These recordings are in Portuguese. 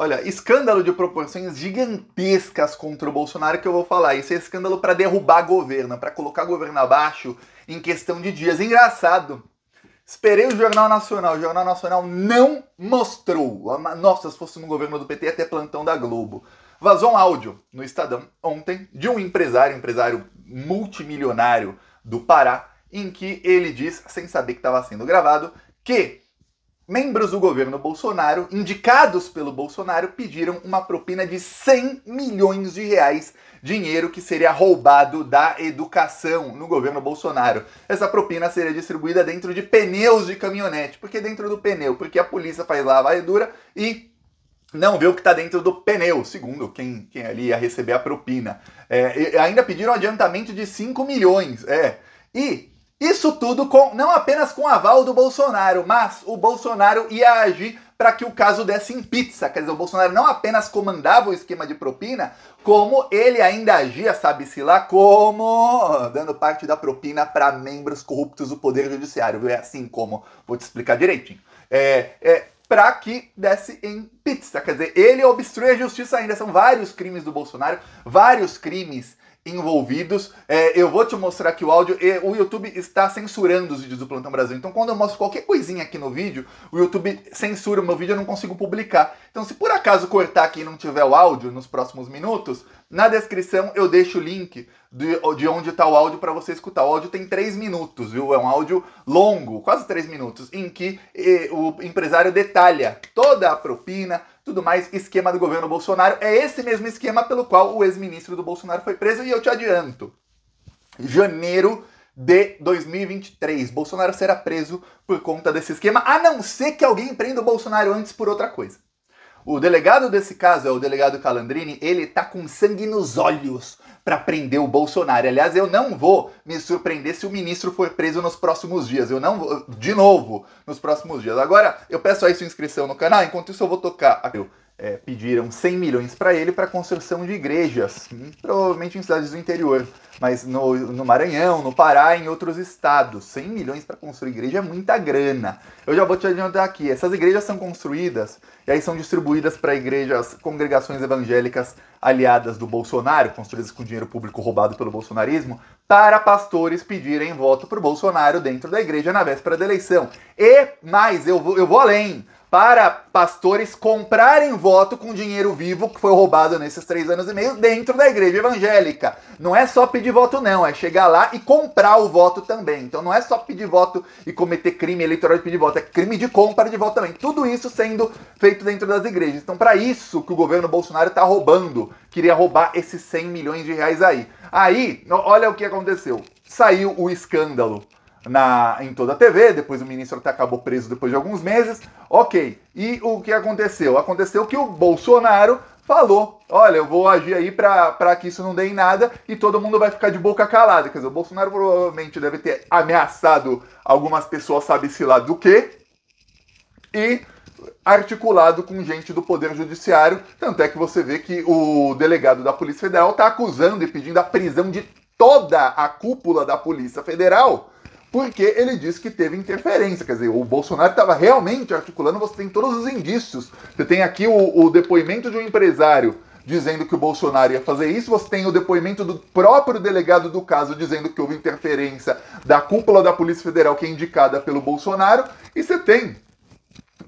Olha, escândalo de proporções gigantescas contra o Bolsonaro que eu vou falar. Isso é escândalo para derrubar governo, para colocar governo abaixo em questão de dias. Engraçado. Esperei o Jornal Nacional. O Jornal Nacional não mostrou. Nossa, se fosse no governo do PT, até plantão da Globo. Vazou um áudio no Estadão ontem de um empresário multimilionário do Pará, em que ele diz, sem saber que estava sendo gravado, que membros do governo Bolsonaro, indicados pelo Bolsonaro, pediram uma propina de 100 milhões de reais, dinheiro que seria roubado da educação no governo Bolsonaro. Essa propina seria distribuída dentro de pneus de caminhonete. Por que dentro do pneu? Porque a polícia faz lá a varredura e não vê o que está dentro do pneu, segundo quem ali ia receber a propina. Ainda pediram um adiantamento de 5 milhões. E isso tudo não apenas com aval do Bolsonaro, mas o Bolsonaro ia agir para que o caso desse em pizza. Quer dizer, o Bolsonaro não apenas comandava o esquema de propina, como ele ainda agia, sabe-se lá, como dando parte da propina para membros corruptos do Poder Judiciário. É assim como, vou te explicar direitinho. Para que desse em pizza. Quer dizer, ele obstrui a justiça ainda. São vários crimes do Bolsonaro, vários crimes envolvidos. Eu vou te mostrar aqui o áudio. O YouTube está censurando os vídeos do Plantão Brasil. Então, quando eu mostro qualquer coisinha aqui no vídeo, o YouTube censura o meu vídeo e eu não consigo publicar. Então, se por acaso cortar aqui e não tiver o áudio nos próximos minutos, na descrição eu deixo o link de onde está o áudio para você escutar. O áudio tem 3 minutos, viu? É um áudio longo, quase 3 minutos, em que o empresário detalha toda a propina, tudo mais, esquema do governo Bolsonaro. É esse mesmo esquema pelo qual o ex-ministro do Bolsonaro foi preso. E eu te adianto, janeiro de 2023, Bolsonaro será preso por conta desse esquema, a não ser que alguém prenda o Bolsonaro antes por outra coisa. O delegado desse caso é o delegado Calandrini. Ele tá com sangue nos olhos para prender o Bolsonaro. Aliás, eu não vou me surpreender se o ministro for preso nos próximos dias. Eu não vou, de novo, nos próximos dias. Agora, eu peço aí sua inscrição no canal. Enquanto isso, eu vou tocar. Pediram 100 milhões para ele para construção de igrejas, provavelmente em cidades do interior, mas no Maranhão, no Pará, em outros estados. 100 milhões para construir igreja é muita grana. Eu já vou te adiantar aqui, essas igrejas são construídas e aí são distribuídas para igrejas, congregações evangélicas aliadas do Bolsonaro, construídas com dinheiro público roubado pelo bolsonarismo, para pastores pedirem voto para o Bolsonaro dentro da igreja na véspera da eleição. E mais, eu vou além. Para pastores comprarem voto com dinheiro vivo que foi roubado nesses 3 anos e meio dentro da igreja evangélica. Não é só pedir voto não, é chegar lá e comprar o voto também. Então não é só pedir voto e cometer crime eleitoral de pedir voto, é crime de compra de voto também. Tudo isso sendo feito dentro das igrejas. Então para isso que o governo Bolsonaro está roubando, queria roubar esses 100 milhões de reais aí. Aí, olha o que aconteceu. Saiu o escândalo em toda a TV, depois o ministro até acabou preso depois de alguns meses, ok. E o que aconteceu? Aconteceu que o Bolsonaro falou, olha, eu vou agir aí pra que isso não dê em nada e todo mundo vai ficar de boca calada. Quer dizer, o Bolsonaro provavelmente deve ter ameaçado algumas pessoas, sabe-se lá do quê, e articulado com gente do Poder Judiciário, tanto é que você vê que o delegado da Polícia Federal está acusando e pedindo a prisão de toda a cúpula da Polícia Federal, porque ele disse que teve interferência. Quer dizer, o Bolsonaro estava realmente articulando, você tem todos os indícios. Você tem aqui o depoimento de um empresário dizendo que o Bolsonaro ia fazer isso, você tem o depoimento do próprio delegado do caso dizendo que houve interferência da cúpula da Polícia Federal, que é indicada pelo Bolsonaro, e você tem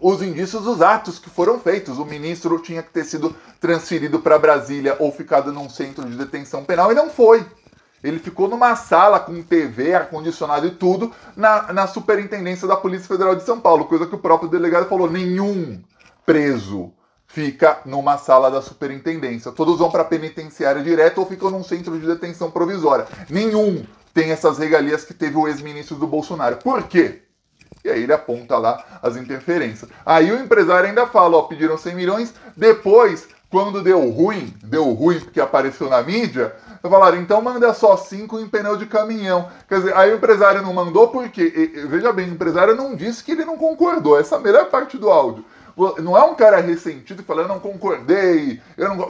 os indícios dos atos que foram feitos. O ministro tinha que ter sido transferido para Brasília ou ficado num centro de detenção penal e não foi. Ele ficou numa sala com TV, ar-condicionado e tudo, na Superintendência da Polícia Federal de São Paulo, coisa que o próprio delegado falou, nenhum preso fica numa sala da superintendência. Todos vão para a penitenciária direto ou ficam num centro de detenção provisória. Nenhum tem essas regalias que teve o ex-ministro do Bolsonaro. Por quê? E aí ele aponta lá as interferências. Aí o empresário ainda fala, pediram 100 milhões, depois, quando deu ruim porque apareceu na mídia, falaram, então manda só 5 em pneu de caminhão. Quer dizer, aí o empresário não mandou porque, veja bem, o empresário não disse que ele não concordou. Essa é a melhor parte do áudio. Não é um cara ressentido falando, eu não concordei,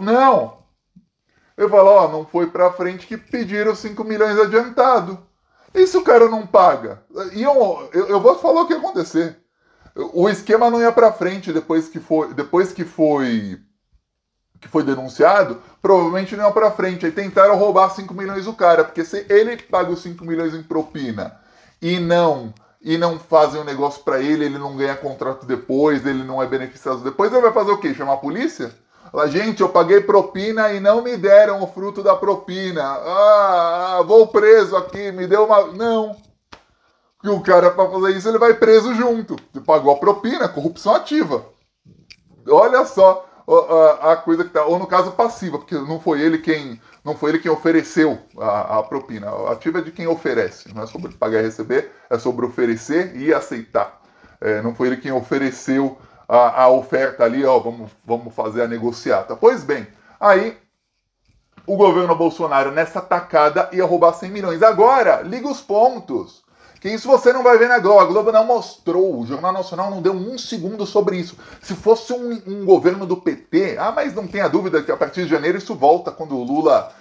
não. Ele falou, não foi pra frente que pediram 5 milhões adiantado. E se o cara não paga? E eu vou falar o que ia acontecer. O esquema não ia pra frente depois que foi que foi denunciado, provavelmente não é pra frente. Aí tentaram roubar 5 milhões do cara, porque se ele paga os 5 milhões em propina e não fazem um negócio pra ele, ele não ganha contrato depois, ele não é beneficiado depois, ele vai fazer o quê? Chamar a polícia? Falar, gente, eu paguei propina e não me deram o fruto da propina. Vou preso aqui, me deu uma... Não. Porque o cara, pra fazer isso, ele vai preso junto. Ele pagou a propina, corrupção ativa. Olha só a coisa que tá, ou no caso passiva, porque não foi ele quem ofereceu a propina. A ativa é de quem oferece, não é sobre pagar e receber, é sobre oferecer e aceitar. Não foi ele quem ofereceu a oferta ali, vamos fazer a negociata. Pois bem, aí o governo Bolsonaro nessa tacada ia roubar 100 milhões. Agora, liga os pontos. Que isso você não vai ver na Globo. A Globo não mostrou, o Jornal Nacional não deu um segundo sobre isso. Se fosse um governo do PT, mas não tenha dúvida que a partir de janeiro isso volta quando o Lula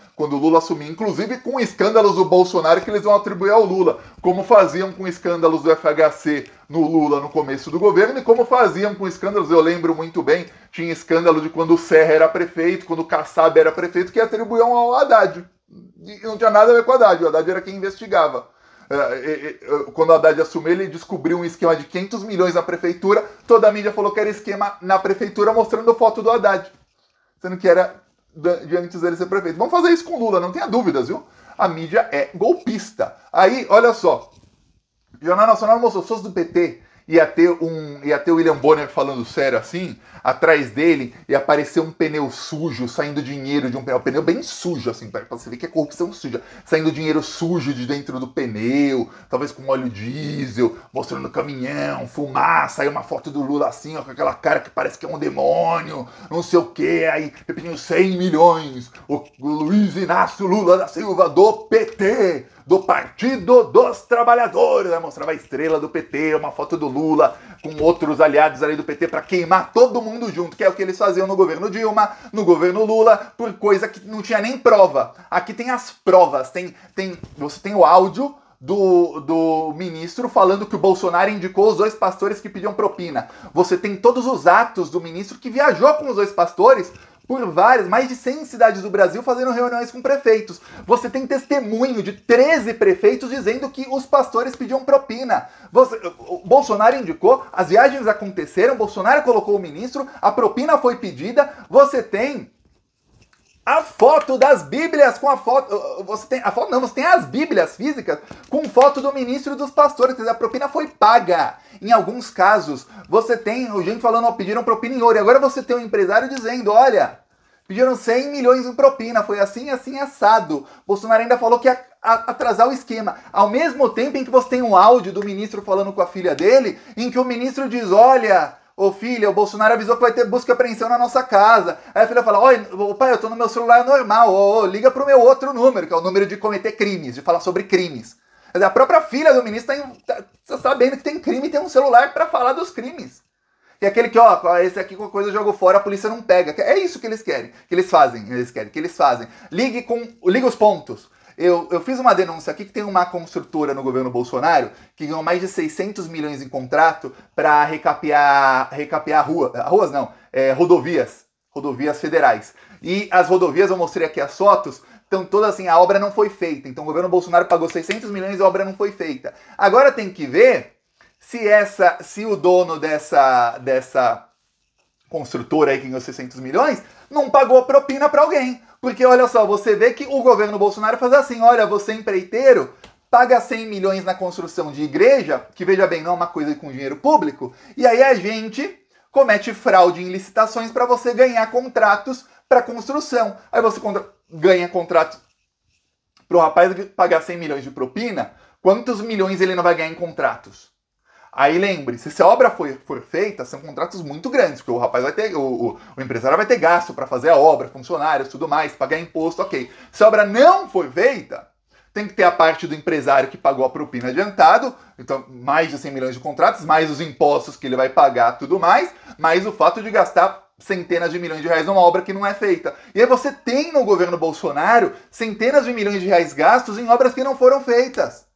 assumir. Inclusive com escândalos do Bolsonaro que eles vão atribuir ao Lula. Como faziam com escândalos do FHC no Lula no começo do governo e como faziam com escândalos, eu lembro muito bem, tinha escândalo de quando o Serra era prefeito, quando o Kassab era prefeito, que atribuíam ao Haddad. E não tinha nada a ver com o Haddad era quem investigava. Quando o Haddad assumiu, ele descobriu um esquema de 500 milhões na prefeitura, toda a mídia falou que era esquema na prefeitura mostrando foto do Haddad, sendo que era de antes dele ser prefeito. Vamos fazer isso com o Lula, não tenha dúvidas, viu? A mídia é golpista. Aí, olha só, o Jornal Nacional mostrou, se fosse do PT, ia ter o William Bonner falando sério assim, atrás dele ia aparecer um pneu sujo, saindo dinheiro de um pneu bem sujo, assim, pra você ver que é corrupção suja, saindo dinheiro sujo de dentro do pneu, talvez com óleo diesel, mostrando o caminhão, fumaça, aí uma foto do Lula assim, ó, com aquela cara que parece que é um demônio, não sei o que, aí repetindo 100 milhões, o Luiz Inácio Lula da Silva do PT, do Partido dos Trabalhadores, mostrava a estrela do PT, uma foto do Lula com outros aliados ali do PT para queimar todo mundo junto, que é o que eles faziam no governo Dilma, no governo Lula, por coisa que não tinha nem prova. Aqui tem as provas, você tem o áudio do ministro falando que o Bolsonaro indicou os 2 pastores que pediam propina. Você tem todos os atos do ministro que viajou com os 2 pastores por mais de 100 cidades do Brasil fazendo reuniões com prefeitos. Você tem testemunho de 13 prefeitos dizendo que os pastores pediam propina. O Bolsonaro indicou, as viagens aconteceram, Bolsonaro colocou o ministro, a propina foi pedida, você tem a foto das Bíblias com a foto... Você tem as Bíblias físicas com foto do ministro e dos pastores, quer dizer, a propina foi paga. Em alguns casos, você tem gente falando, pediram propina em ouro, e agora você tem um empresário dizendo, olha, pediram 100 milhões em propina, foi assim, assim, assado. Bolsonaro ainda falou que ia atrasar o esquema. Ao mesmo tempo em que você tem um áudio do ministro falando com a filha dele, em que o ministro diz, olha... Ô filha, o Bolsonaro avisou que vai ter busca e apreensão na nossa casa. Aí a filha fala, oi, pai, eu tô no meu celular normal, liga pro meu outro número, que é o número de cometer crimes, de falar sobre crimes. Quer dizer, a própria filha do ministro tá sabendo que tem crime e tem um celular pra falar dos crimes. E aquele que, esse aqui com coisa eu jogo fora, a polícia não pega. É isso que eles querem, que eles fazem. Liga os pontos. Eu fiz uma denúncia aqui que tem uma construtora no governo Bolsonaro que ganhou mais de 600 milhões em contrato para recapear rodovias federais. E as rodovias, eu mostrei aqui as fotos, estão todas assim, a obra não foi feita. Então o governo Bolsonaro pagou 600 milhões e a obra não foi feita. Agora tem que ver se o dono dessa construtora aí que ganhou 600 milhões não pagou propina para alguém. Porque olha só, você vê que o governo Bolsonaro faz assim, olha, você empreiteiro, paga 100 milhões na construção de igreja, que veja bem, não é uma coisa com dinheiro público, e aí a gente comete fraude em licitações para você ganhar contratos para construção. Aí você ganha contrato para o rapaz pagar 100 milhões de propina, quantos milhões ele não vai ganhar em contratos? Aí lembre-se, se a obra for feita, são contratos muito grandes, porque o rapaz vai ter, o empresário vai ter gasto para fazer a obra, funcionários, tudo mais, pagar imposto, ok. Se a obra não for feita, tem que ter a parte do empresário que pagou a propina adiantado, então mais de 100 milhões de contratos, mais os impostos que ele vai pagar, tudo mais, mais o fato de gastar centenas de milhões de reais numa obra que não é feita. E aí você tem no governo Bolsonaro centenas de milhões de reais gastos em obras que não foram feitas.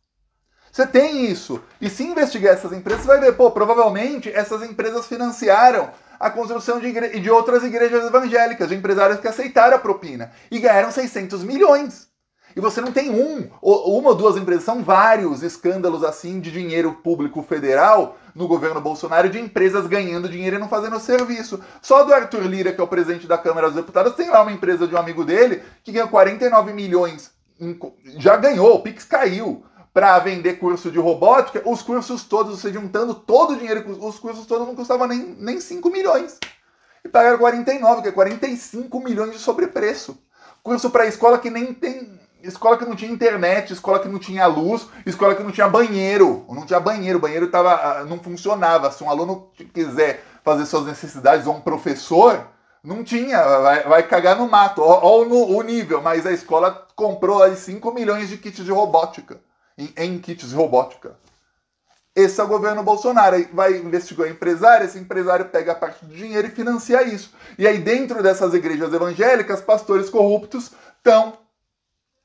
Você tem isso. E se investigar essas empresas, você vai ver, provavelmente essas empresas financiaram a construção de outras igrejas evangélicas, de empresários que aceitaram a propina e ganharam 600 milhões. E você não tem uma ou duas empresas, são vários escândalos assim de dinheiro público federal no governo Bolsonaro, de empresas ganhando dinheiro e não fazendo serviço. Só do Arthur Lira, que é o presidente da Câmara dos Deputados, tem lá uma empresa de um amigo dele que ganhou 49 milhões, já ganhou, o Pix caiu, para vender curso de robótica. Os cursos todos, você juntando todo o dinheiro, os cursos todos não custavam nem 5 milhões. E pagaram 49, que é 45 milhões de sobrepreço. Curso para escola que nem tem... Escola que não tinha internet, escola que não tinha luz, escola que não tinha banheiro. Não tinha banheiro, o banheiro não funcionava. Se um aluno quiser fazer suas necessidades, ou um professor, não tinha, vai cagar no mato. Olha o nível, mas a escola comprou aí 5 milhões de kits de robótica, em kits de robótica. Esse é o governo Bolsonaro. Aí vai investigar o empresário, esse empresário pega a parte do dinheiro e financia isso. E aí dentro dessas igrejas evangélicas, pastores corruptos estão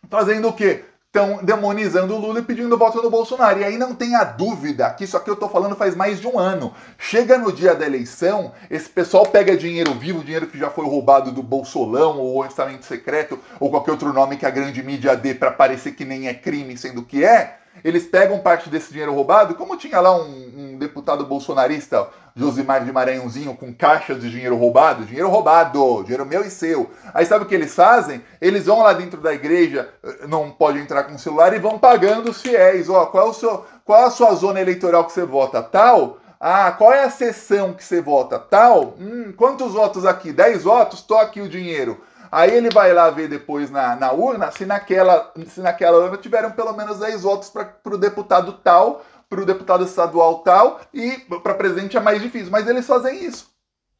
fazendo o quê? Estão demonizando o Lula e pedindo voto do Bolsonaro. E aí não tenha dúvida que isso aqui eu tô falando faz mais de um ano. Chega no dia da eleição, esse pessoal pega dinheiro vivo, dinheiro que já foi roubado do Bolsolão, ou orçamento secreto, ou qualquer outro nome que a grande mídia dê para parecer que nem é crime, sendo que é. Eles pegam parte desse dinheiro roubado, como tinha lá um deputado bolsonarista, Josimar de Maranhãozinho, com caixas de dinheiro roubado, dinheiro meu e seu. Aí sabe o que eles fazem? Eles vão lá dentro da igreja, não pode entrar com o celular, e vão pagando os fiéis. Ó, qual é a sua zona eleitoral que você vota? Tal? Ah, qual é a sessão que você vota? Tal? Quantos votos aqui? 10 votos? Tô aqui o dinheiro. Aí ele vai lá ver depois na urna se naquela urna tiveram pelo menos 10 votos para o deputado tal, para o deputado estadual tal, e para presidente é mais difícil. Mas eles fazem isso.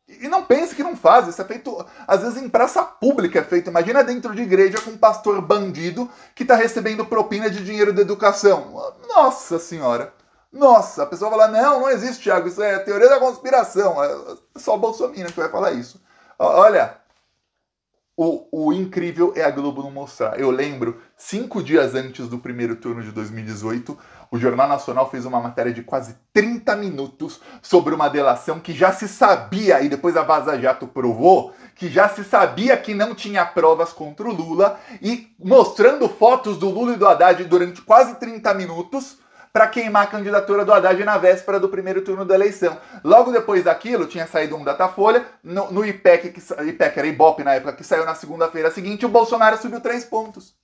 E não pense que não faz, isso é feito, às vezes em praça pública é feito. Imagina dentro de igreja com um pastor bandido que está recebendo propina de dinheiro da educação. Nossa senhora! Nossa, a pessoa fala, não existe, Thiago, isso é teoria da conspiração. É só o Bolsonaro que vai falar isso. Olha... O incrível é a Globo não mostrar. Eu lembro, 5 dias antes do primeiro turno de 2018, o Jornal Nacional fez uma matéria de quase 30 minutos sobre uma delação que já se sabia, e depois a Vaza Jato provou, que já se sabia que não tinha provas contra o Lula, e mostrando fotos do Lula e do Haddad durante quase 30 minutos, para queimar a candidatura do Haddad na véspera do primeiro turno da eleição. Logo depois daquilo, tinha saído um Datafolha, no IPEC, IPEC era Ibope na época, que saiu na segunda-feira seguinte, o Bolsonaro subiu 3 pontos.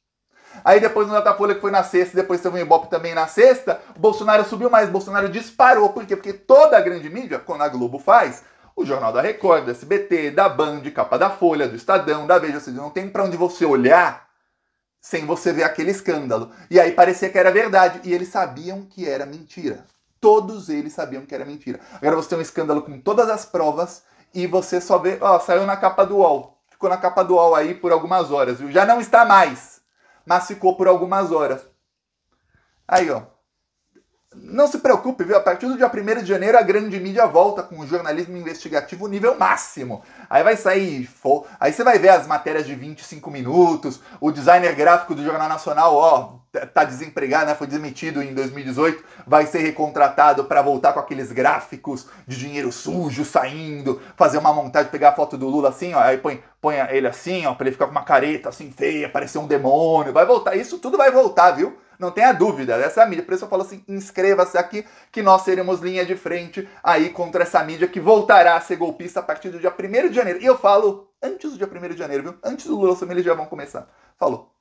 Aí depois no Datafolha, que foi na sexta, depois teve um Ibope também na sexta, o Bolsonaro subiu mais, o Bolsonaro disparou. Por quê? Porque toda a grande mídia, quando a Globo faz, o Jornal da Record, do SBT, da Band, capa da Folha, do Estadão, da Veja, ou seja, não tem para onde você olhar sem você ver aquele escândalo. E aí parecia que era verdade. E eles sabiam que era mentira. Todos eles sabiam que era mentira. Agora você tem um escândalo com todas as provas e você só vê... Ó, saiu na capa do UOL. Ficou na capa do UOL aí por algumas horas, viu? Já não está mais. Mas ficou por algumas horas. Aí, ó. Não se preocupe, viu? A partir do dia 1º de janeiro, a grande mídia volta com o jornalismo investigativo nível máximo. Aí vai sair... Aí você vai ver as matérias de 25 minutos, o designer gráfico do Jornal Nacional, ó, tá desempregado, né? Foi demitido em 2018, vai ser recontratado para voltar com aqueles gráficos de dinheiro sujo saindo, fazer uma montagem, pegar a foto do Lula assim, ó, aí põe ele assim, ó, pra ele ficar com uma careta assim feia, parecer um demônio. Vai voltar, isso tudo vai voltar, viu? Não tenha dúvida, essa é a mídia. Por isso eu falo assim, inscreva-se aqui que nós seremos linha de frente aí contra essa mídia que voltará a ser golpista a partir do dia 1º de janeiro. E eu falo antes do dia 1º de janeiro, viu? Antes do Lula assumir, eles já vão começar. Falou.